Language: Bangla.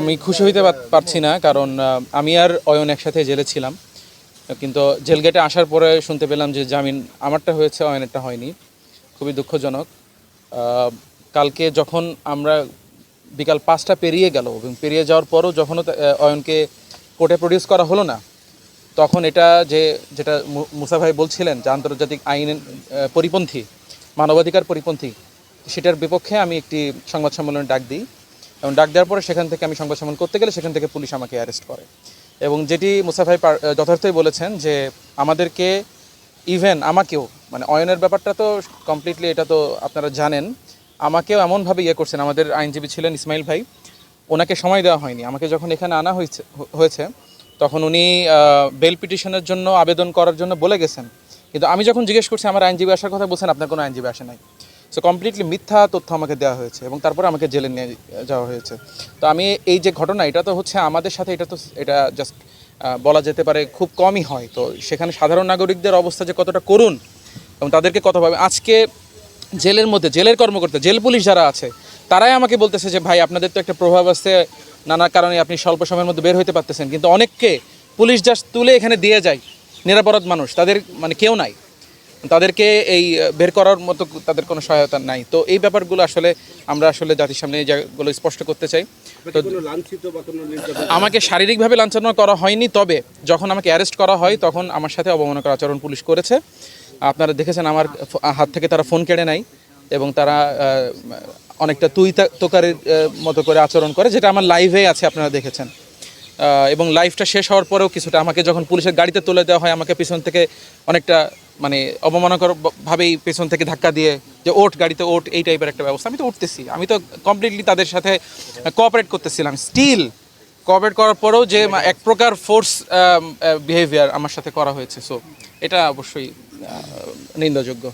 আমি খুশি হইতে পারছি না, কারণ আমি আর অয়ন একসাথে জেলে ছিলাম, কিন্তু জেল গেটে আসার পরে শুনতে পেলাম যে জামিন আমারটা হয়েছে, অয়নেরটা হয়নি। খুবই দুঃখজনক। কালকে যখন আমরা বিকাল 5টা পেরিয়ে গেল এবং পেরিয়ে যাওয়ার পরও যখনও অয়নকে কোর্টে প্রডিউস করা হলো না, তখন এটা যেটা মুসা ভাই বলছিলেন যে আন্তর্জাতিক আইন পরিপন্থী, মানবাধিকার পরিপন্থী, সেটার বিপক্ষে আমি একটি সংবাদ সম্মেলনে ডাক দিই। এবং ডাক দেওয়ার পরে সেখান থেকে আমি সংবাদ সম্মেলন করতে গেলে সেখান থেকে পুলিশ আমাকে অ্যারেস্ট করে। এবং যেটি মুসা ভাই যথার্থই বলেছেন যে আমাদেরকে, ইভেন আমাকেও, মানে অয়নের ব্যাপারটা তো কমপ্লিটলি, এটা তো আপনারা জানেন, আমাকেও এমনভাবে করছেন। আমাদের আইনজীবী ছিলেন ইসমাইল ভাই, ওনাকে সময় দেওয়া হয়নি। আমাকে যখন এখানে আনা হয়েছে তখন উনি বেল পিটিশনের জন্য আবেদন করার জন্য বলে গেছেন, কিন্তু আমি যখন জিজ্ঞেস করছি আমার আইনজীবী আসার কথা, বলছেন আপনার কোনো আইনজীবী আসে নাই। সো কমপ্লিটলি মিথ্যা তথ্য আমাকে দেওয়া হয়েছে এবং তারপরে আমাকে জেলে নিয়ে যাওয়া হয়েছে। তো আমি এই যে ঘটনা, এটা তো হচ্ছে আমাদের সাথে, এটা জাস্ট বলা যেতে পারে খুব কমই হয়। তো সেখানে সাধারণ নাগরিকদের অবস্থা যে কতটা করুণ এবং তাদেরকে কতভাবে আজকে জেলের মধ্যে, জেলের কর্মকর্তা, জেল পুলিশ যারা আছে, তারাই আমাকে বলতেছে যে ভাই আপনাদের তো একটা প্রভাব আছে, নানা কারণে আপনি স্বল্প সময়ের মধ্যে বের হইতে পারতেছেন, কিন্তু অনেককে পুলিশ জাস্ট তুলে এখানে দিয়ে যায়, নিরাপরাধ মানুষ, তাদের মানে কেউ নাই, তাদেরকে এই বের করার মতো তাদের কোনো সহায়তা নাই। তো এই ব্যাপারগুলো আসলে আমরা আসলে জাতির সামনে এই জায়গাগুলো স্পষ্ট করতে চাই। তো আমাকে শারীরিকভাবে লাঞ্ছনা করা হয়নি, তবে যখন আমাকে অ্যারেস্ট করা হয় তখন আমার সাথে অবমাননাকর আচরণ পুলিশ করেছে। আপনারা দেখেছেন আমার হাত থেকে তারা ফোন কেড়ে নেয় এবং তারা অনেকটা তুই তোকারের মতো করে আচরণ করে, যেটা আমার লাইভে আছে, আপনারা দেখেছেন। এবং লাইভটা শেষ হওয়ার পরেও কিছুটা আমাকে যখন পুলিশের গাড়িতে তুলে দেওয়া হয়, আমাকে পিছন থেকে অনেকটা মানে অবমাননাকরভাবেই পেছন থেকে ধাক্কা দিয়ে যে ওঠ গাড়িতে ওঠ, এই টাইপের একটা ব্যবস্থা। আমি তো উঠতেছি, আমি তো কমপ্লিটলি তাদের সাথে কোঅপারেট করতেছিলাম, স্টিল কোঅপারেট করার পরেও যে এক প্রকার ফোর্স বিহেভিয়ার আমার সাথে করা হয়েছে। সো এটা অবশ্যই নিন্দাযোগ্য।